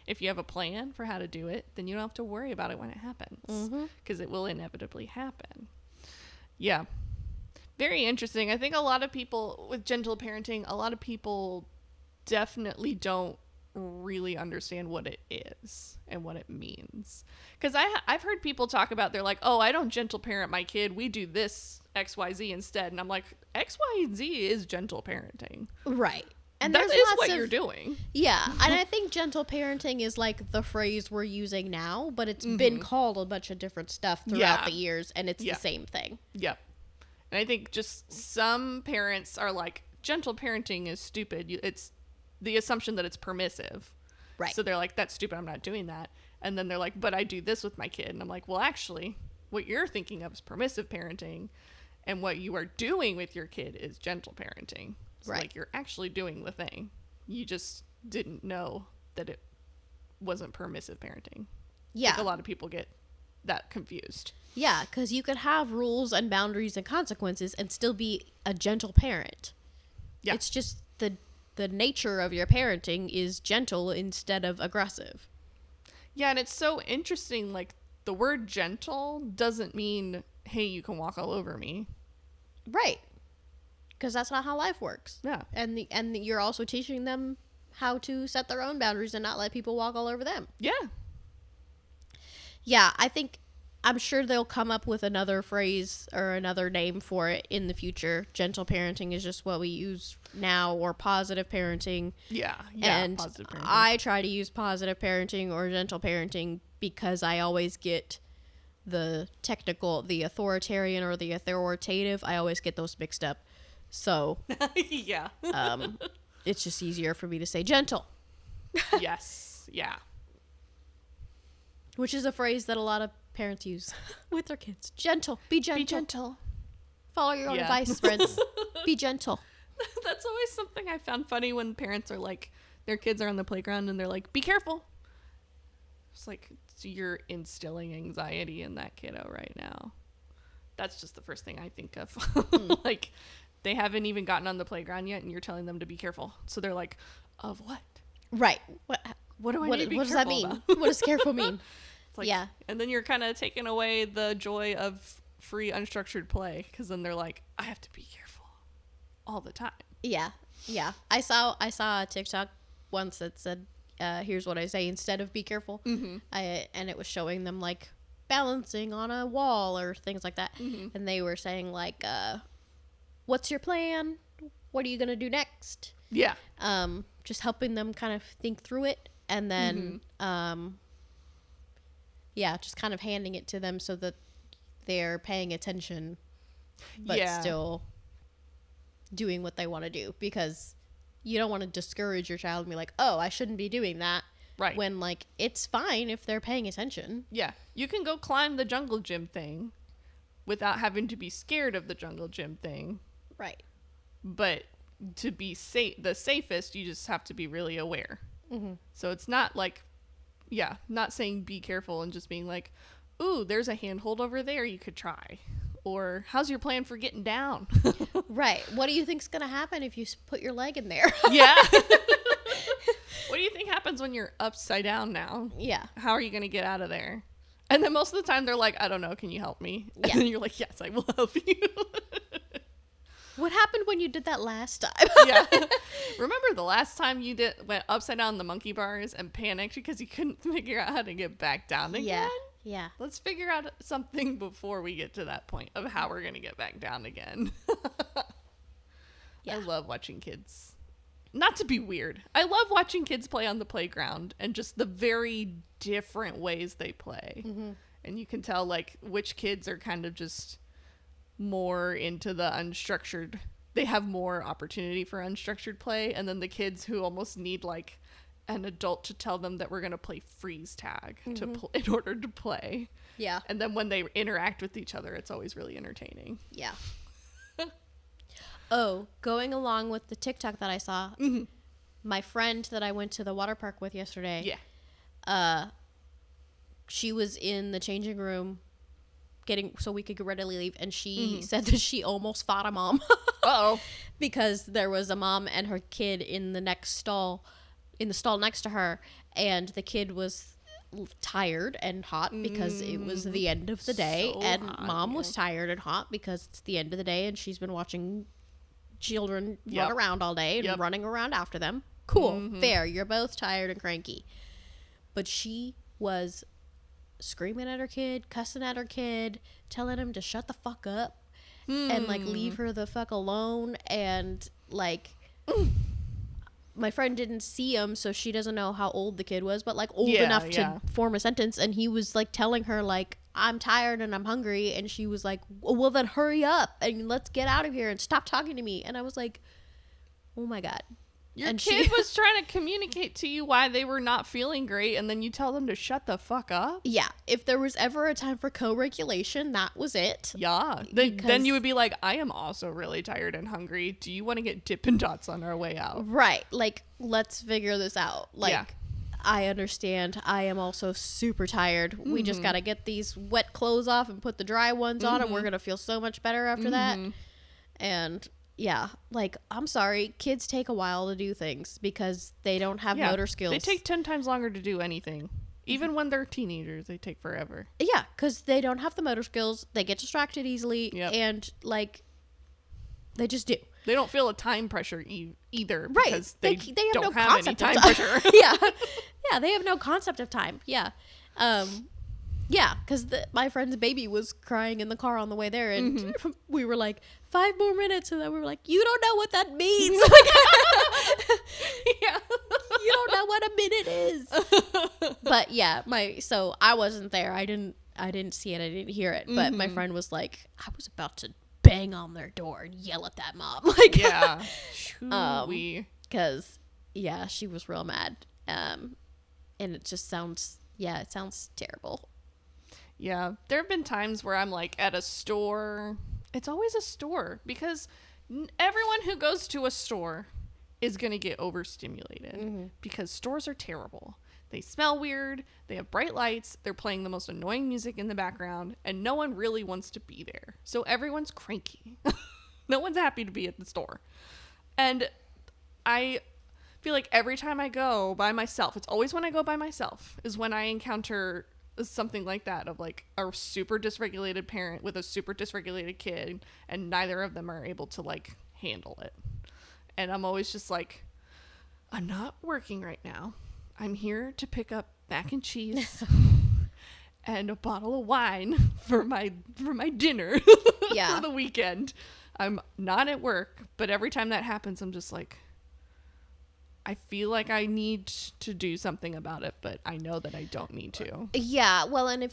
If you have a plan for how to do it, then you don't have to worry about it when it happens, because it will inevitably happen. Yeah. Very interesting. I think a lot of people, with gentle parenting, a lot of people definitely don't really understand what it is and what it means. Because I've heard people talk about, they're like, oh, I don't gentle parent my kid. We do this XYZ instead. And I'm like, X, Y, and Z is gentle parenting. Right. And that there's is lots what of, you're doing. Yeah. And I think gentle parenting is like the phrase we're using now, but it's been called a bunch of different stuff throughout the years, and it's the same thing. Yep. And I think just some parents are like, gentle parenting is stupid. It's the assumption that it's permissive. Right. So they're like, that's stupid, I'm not doing that. And then they're like, but I do this with my kid. And I'm like, well, actually, what you're thinking of is permissive parenting, and what you are doing with your kid is gentle parenting. So Right. like, you're actually doing the thing. You just didn't know that it wasn't permissive parenting. Yeah. Like, a lot of people get that confused. Yeah, because you could have rules and boundaries and consequences and still be a gentle parent. Yeah. It's just the nature of your parenting is gentle instead of aggressive. Yeah, and it's so interesting, like, the word gentle doesn't mean, hey, you can walk all over me. Right. Because that's not how life works. Yeah. And you're also teaching them how to set their own boundaries and not let people walk all over them. Yeah. Yeah, I'm sure they'll come up with another phrase or another name for it in the future. Gentle parenting is just what we use now, or positive parenting. Yeah. And Positive parenting. I try to use positive parenting or gentle parenting because I always get the technical, the authoritarian or the authoritative. I always get those mixed up. So Yeah. it's just easier for me to say gentle, Yes. Yeah. which is a phrase that a lot of parents use with their kids. Gentle. Be gentle. Be gentle. Follow your own Yeah. advice, friends. Be gentle. That's always something I found funny when parents are like, their kids are on the playground and they're like, be careful. It's like, so you're instilling anxiety in that kiddo right now. That's just the first thing I think of. Like, they haven't even gotten on the playground yet and you're telling them to be careful. So they're like, of what? Right. What do I need to be what does that careful mean? about? What does careful mean? It's like, Yeah. And then you're kind of taking away the joy of free unstructured play, because then they're like, I have to be careful all the time. Yeah. Yeah. I saw a TikTok once that said, here's what I say instead of be careful. And it was showing them like balancing on a wall or things like that. And they were saying like, what's your plan? What are you going to do next? Yeah. Just helping them kind of think through it. And then, just kind of handing it to them so that they're paying attention, but still doing what they want to do, because you don't want to discourage your child and be like, oh, I shouldn't be doing that. Right. When, like, it's fine if they're paying attention. Yeah. You can go climb the jungle gym thing without having to be scared of the jungle gym thing. Right. But to be the safest, you just have to be really aware. Mm-hmm. So it's not like, yeah, not saying be careful and just being like, ooh, there's a handhold over there you could try. Or how's your plan for getting down? Right. What do you think's going to happen if you put your leg in there? Yeah. What do you think happens when you're upside down now? Yeah. How are you going to get out of there? And then most of the time they're like, I don't know, can you help me? And Yeah. then you're like, yes, I will help you. What happened when you did that last time? Yeah. Remember the last time you went upside down the monkey bars and panicked because you couldn't figure out how to get back down again? Yeah. Yeah. Let's figure out something before we get to that point of how we're going to get back down again. Yeah. I love watching kids. Not to be weird. I love watching kids play on the playground and just the very different ways they play. Mm-hmm. And you can tell like which kids are kind of just more into the unstructured. They have more opportunity for unstructured play. And then the kids who almost need like an adult to tell them that we're going to play freeze tag in order to play. Yeah. And then when they interact with each other, it's always really entertaining. Yeah. Oh, going along with the TikTok that I saw, my friend that I went to the water park with yesterday, she was in the changing room so we could readily leave, and she said that she almost fought a mom. Uh-oh. Because there was a mom and her kid in the stall next to her, and the kid was tired and hot because it was the end of the day, So and hot, mom yeah. was tired and hot because it's the end of the day and she's been watching children Yep. run around all day and Yep. running around after them. Cool. Fair. You're both tired and cranky. But she was screaming at her kid, cussing at her kid, telling him to shut the fuck up and like leave her the fuck alone, and like my friend didn't see him, so she doesn't know how old the kid was, but like old enough to form a sentence, and he was like telling her like, I'm tired and I'm hungry, and she was like, well then hurry up and let's get out of here and stop talking to me. And I was like, oh my god. Your And kid was trying to communicate to you why they were not feeling great, and then you tell them to shut the fuck up? Yeah, if there was ever a time for co-regulation, that was it. Yeah. Then you would be like, I am also really tired and hungry. Do you want to get Dippin' Dots on our way out? Right. Like, let's figure this out. Like, Yeah. I understand. I am also super tired. We just got to get these wet clothes off and put the dry ones on, and we're going to feel so much better after that. And yeah, like, I'm sorry. Kids take a while to do things because they don't have motor skills. They take 10 times longer to do anything. Even when they're teenagers, they take forever. Yeah, because they don't have the motor skills. They get distracted easily. Yep. And, like, they just do. They don't feel a time pressure either. Right. Because They don't have no have any concept time of time. pressure. Yeah. Yeah, they have no concept of time. Yeah. Yeah, because my friend's baby was crying in the car on the way there, and we were like, 5 more minutes, and then we were like, you don't know what that means. Yeah. You don't know what a minute is. But yeah, so I wasn't there. I didn't see it. I didn't hear it. But my friend was like, I was about to bang on their door and yell at that mom. Like, Yeah. because yeah, she was real mad. And it just sounds terrible. Yeah, there have been times where I'm like at a store. It's always a store because everyone who goes to a store is going to get overstimulated because stores are terrible. They smell weird. They have bright lights. They're playing the most annoying music in the background, and no one really wants to be there. So everyone's cranky. No one's happy to be at the store. And I feel like every time I go by myself, it's always when I go by myself, is when I encounter something like that, of like a super dysregulated parent with a super dysregulated kid, and neither of them are able to like handle it. And I'm always just like, I'm not working right now. I'm here to pick up mac and cheese and a bottle of wine for my dinner Yeah. for the weekend. I'm not at work, but every time that happens, I'm just like, I feel like I need to do something about it, but I know that I don't need to. Yeah, well, and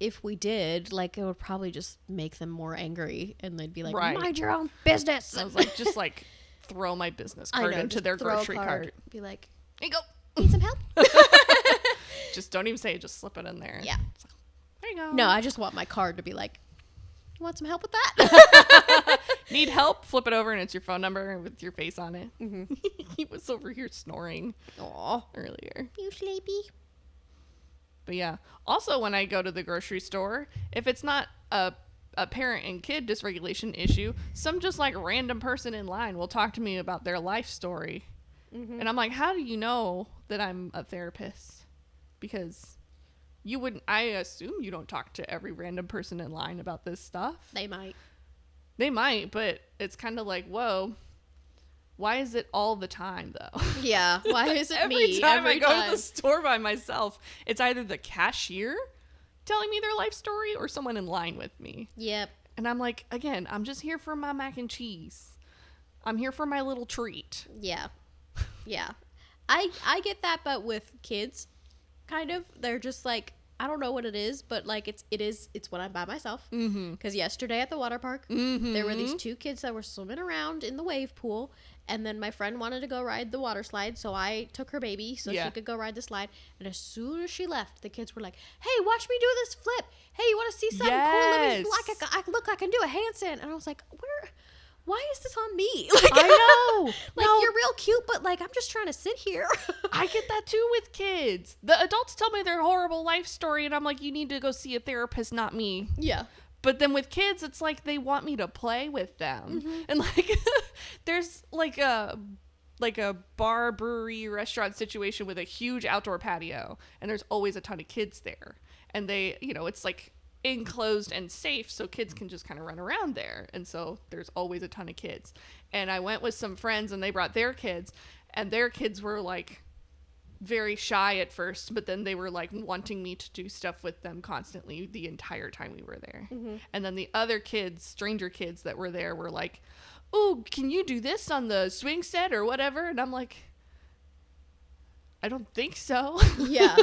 if we did, like, it would probably just make them more angry, and they'd be like, Right. mind your own business. I was like, just like throw my business card into just their throw a grocery card, cart. be like, Here you go. need some help? Just don't even say it. Just slip it in there. Yeah. There you go. No, I just want my card to be like, you want some help with that? Need help? Flip it over and it's your phone number with your face on it. Mm-hmm. He was over here snoring Aw, earlier. you sleepy? But yeah. Also, when I go to the grocery store, if it's not a parent and kid dysregulation issue, some just like random person in line will talk to me about their life story. Mm-hmm. And I'm like, how do you know that I'm a therapist? Because you wouldn't, I assume you don't talk to every random person in line about this stuff. They might. They might, but it's kind of like, whoa, why is it all the time though? Yeah, why is it Every me? time every I go time. to the store by myself, it's either the cashier telling me their life story or someone in line with me. Yep. And I'm like, again, I'm just here for my mac and cheese. I'm here for my little treat. Yeah. Yeah. I get that, but with kids, kind of, they're just like, I don't know what it is, but like it's when I'm by myself. Mm-hmm. Because yesterday at the water park, there were these two kids that were swimming around in the wave pool, and then my friend wanted to go ride the water slide, so I took her baby so Yeah. she could go ride the slide. And as soon as she left, the kids were like, "Hey, watch me do this flip! Hey, you want to see something cool? Let me, Yes. I look, I can do a handstand." And I was like, "Where? Why is this on me?" Like, I know. like, No. you're real cute, but like, I'm just trying to sit here. I get that too with kids. The adults tell me their horrible life story, and I'm like, you need to go see a therapist, not me. Yeah. But then with kids, it's like they want me to play with them. And like, there's like a bar, brewery, restaurant situation with a huge outdoor patio, and there's always a ton of kids there. And they, it's like enclosed and safe, so kids can just kind of run around there. And so there's always a ton of kids. And I went with some friends, and they brought their kids, and their kids were like very shy at first, but then they were like wanting me to do stuff with them constantly the entire time we were there. And then the other kids, stranger kids that were there, were like, "Oh, can you do this on the swing set or whatever?" And I'm like, I don't think so. Yeah.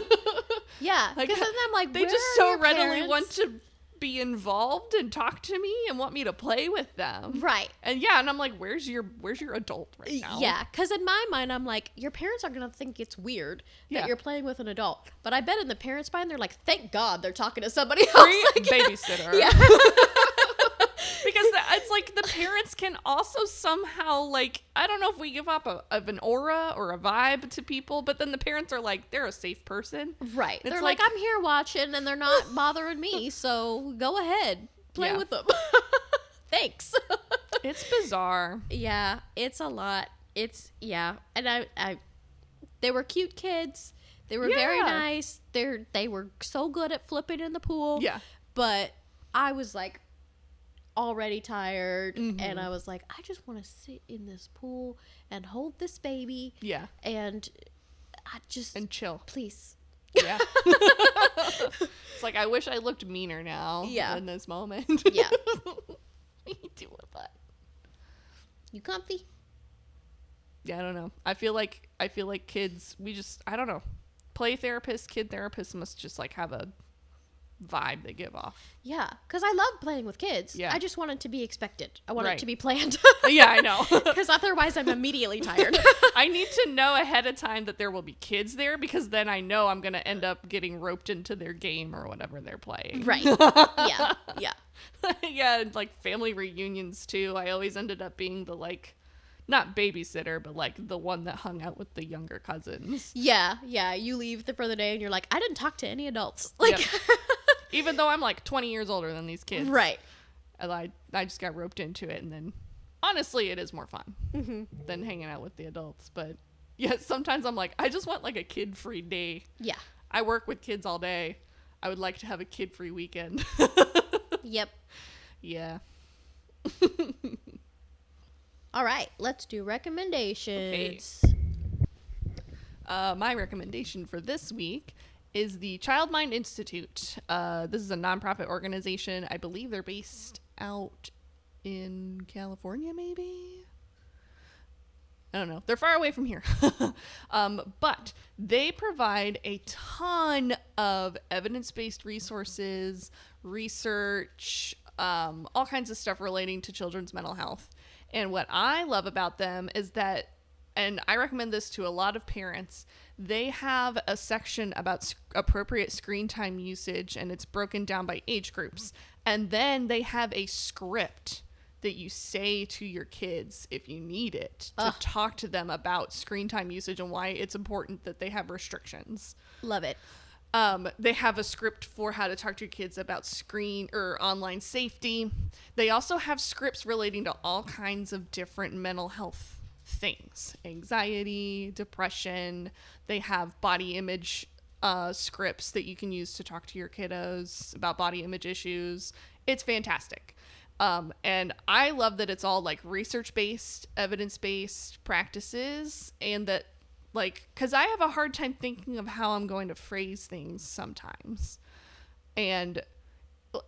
Yeah. Like, Because then I'm like, they where just are so your readily parents? want to be involved and talk to me and want me to play with them. Right. And yeah, and I'm like, where's your adult right now? Yeah, because in my mind, I'm like, your parents are going to think it's weird that Yeah. you're playing with an adult. But I bet in the parents' mind, they're like, thank God they're talking to somebody else. Free Like, babysitter. yeah. Because it's like the parents can also somehow, like, I don't know if we give up of an aura or a vibe to people, but then the parents are like, they're a safe person. Right. It's They're like- like, I'm here watching and they're not bothering me. So go ahead. Play Yeah. with them. Thanks. It's bizarre. Yeah, it's a lot. Yeah. And they were cute kids. They were very Yeah. nice. They were so good at flipping in the pool. Yeah. But I was like already tired, Mm-hmm. and I was like, I just want to sit in this pool and hold this baby, Yeah. and I just And chill. please. Yeah. It's like, I wish I looked meaner now. Yeah. In this moment. Yeah. What are you doing with that? You comfy? Yeah, I don't know. I feel like kids, I don't know. Play therapists, kid therapists must just like have a vibe they give off. Yeah, because I love playing with kids. Yeah. I just want it to be expected. I want Right. it to be planned. Yeah, I know. Because otherwise I'm immediately tired. I need to know ahead of time that there will be kids there, because then I know I'm going to end up getting roped into their game or whatever they're playing. Right. Yeah. Yeah. Yeah, and like family reunions too. I always ended up being the like, not babysitter, but like the one that hung out with the younger cousins. Yeah. Yeah. You leave for the day and you're like, I didn't talk to any adults. Like, Yep. Even though I'm like 20 years older than these kids. right. And I just got roped into it, and then honestly it is more fun than hanging out with the adults. But yeah, sometimes I'm like, I just want like a kid-free day. Yeah. I work with kids all day. I would like to have a kid-free weekend. Yep. Yeah. All right. Let's do recommendations. My recommendation for this week is the Child Mind Institute. This is a nonprofit organization. I believe they're based out in California, maybe. I don't know. They're far away from here. But they provide a ton of evidence-based resources, research, all kinds of stuff relating to children's mental health. And what I love about them is that, and I recommend this to a lot of parents, they have a section about appropriate screen time usage, and it's broken down by age groups. And then they have a script that you say to your kids if you need it to talk to them about screen time usage and why it's important that they have restrictions. Love it. They have a script for how to talk to your kids about screen or online safety. They also have scripts relating to all kinds of different mental health things, anxiety, depression. They have body image scripts that you can use to talk to your kiddos about body image issues. It's fantastic. And I love that it's all like research-based, evidence-based practices, and that, like, because I have a hard time thinking of how I'm going to phrase things sometimes. And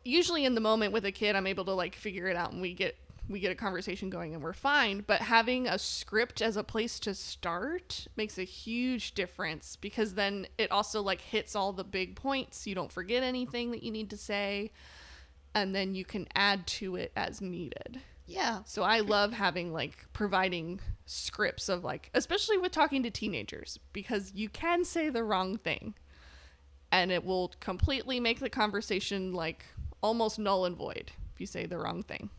usually in the moment with a kid, I'm able to like figure it out and we get a conversation going and we're fine. But having a script as a place to start makes a huge difference, because then it also like hits all the big points. You don't forget anything that you need to say, and then you can add to it as needed. Yeah. So I love having like providing scripts of like, especially with talking to teenagers, because you can say the wrong thing and it will completely make the conversation like almost null and void if you say the wrong thing,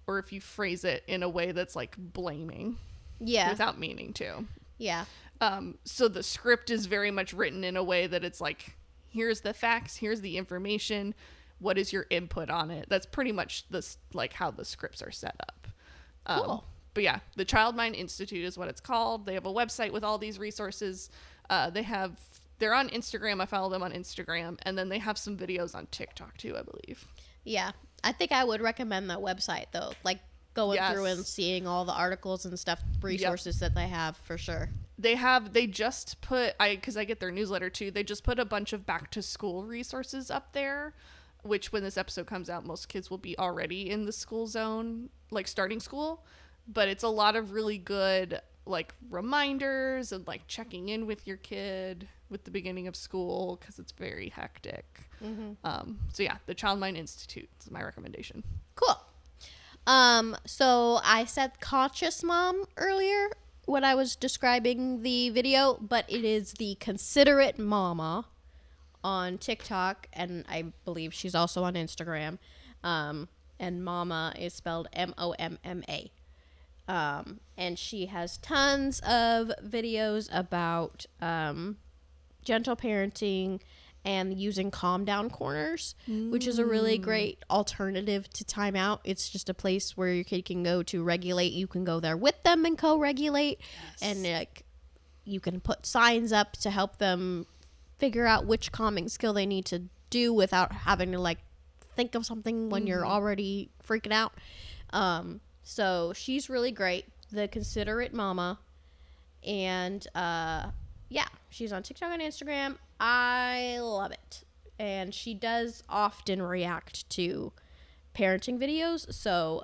or if you phrase it in a way that's like blaming without meaning to. Yeah. So the script is very much written in a way that it's like, here's the facts, here's the information, what is your input on it? That's pretty much this, like how the scripts are set up. Cool. But yeah, the Child Mind Institute is what it's called. They have a website with all these resources. They're on Instagram. I follow them on Instagram, and then they have some videos on TikTok too, I believe. Yeah. I think I would recommend that website though. Like going through and seeing all the articles and stuff, resources that they have for sure. They just put, because I get their newsletter too, they just put a bunch of back to school resources up there, which when this episode comes out, most kids will be already in the school zone, like starting school. But it's a lot of really good like reminders and like checking in with your kid with the beginning of school, because it's very hectic. So yeah, the Child Mind Institute is my recommendation. Cool. So I said Conscious Mom earlier when I was describing the video, but it is the Considerate Mama on TikTok, and I believe she's also on Instagram. And Mama is spelled Momma. And she has tons of videos about gentle parenting and using calm down corners, which is a really great alternative to timeout. It's just a place where your kid can go to regulate. You can go there with them and co-regulate, and like you can put signs up to help them figure out which calming skill they need to do without having to like think of something when you're already freaking out. So she's really great, the Considerate Mama, and yeah, she's on TikTok and Instagram. I love it, and she does often react to parenting videos, so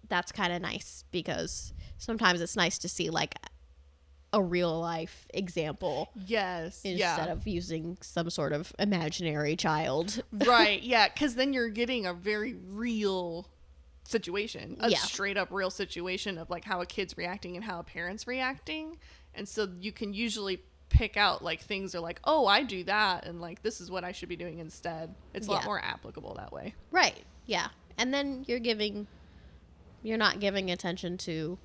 that's kind of nice, because sometimes it's nice to see like a real life example. Yes. Instead of using some sort of imaginary child. Right. Yeah. Because then you're getting a very real situation, a straight up real situation of like how a kid's reacting and how a parent's reacting. And so you can usually pick out like things are like, oh, I do that, and like this is what I should be doing instead. It's a lot more applicable that way. Right. Yeah. And then you're not giving attention to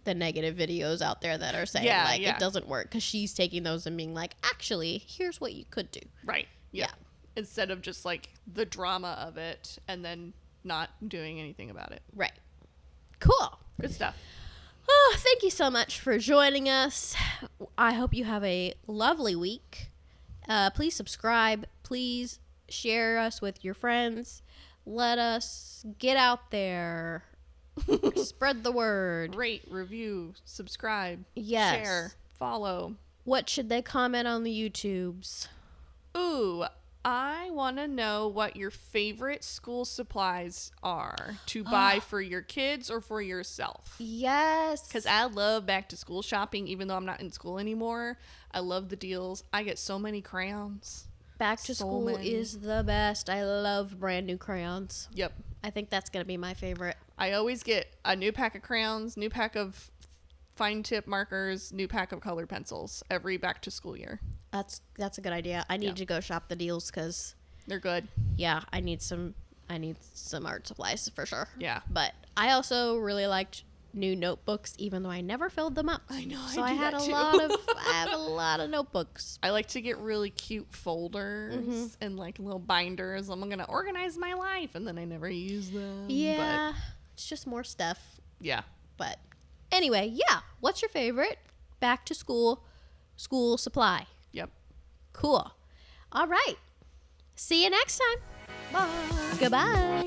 the negative videos out there that are saying it doesn't work, because she's taking those and being like, actually, here's what you could do. Right. Yeah. Instead of just like the drama of it and then not doing anything about it. Right. Cool. Good stuff. Oh, thank you so much for joining us. I hope you have a lovely week. Please subscribe. Please share us with your friends. Let us get out there. Spread the word. Rate, review, subscribe, share, follow. What should they comment on the YouTubes? Ooh, I want to know what your favorite school supplies are to buy for your kids or for yourself. Yes. Because I love back to school shopping, even though I'm not in school anymore. I love the deals. I get so many crayons. Back to So school many. is the best. I love brand new crayons. Yep. I think that's going to be my favorite. I always get a new pack of crayons, new pack of fine tip markers, new pack of colored pencils every back to school year. That's a good idea. I need to go shop the deals because They're good. yeah, I need some art supplies for sure. Yeah. But I also really liked new notebooks, even though I never filled them up. I know. So I do had that too. I have a lot of notebooks. I like to get really cute folders and like little binders. I'm gonna organize my life, and then I never use them. Yeah, it's just more stuff. But, yeah. But anyway, yeah. What's your favorite back to school supply? Yep. Cool. All right. See you next time. Bye. Goodbye.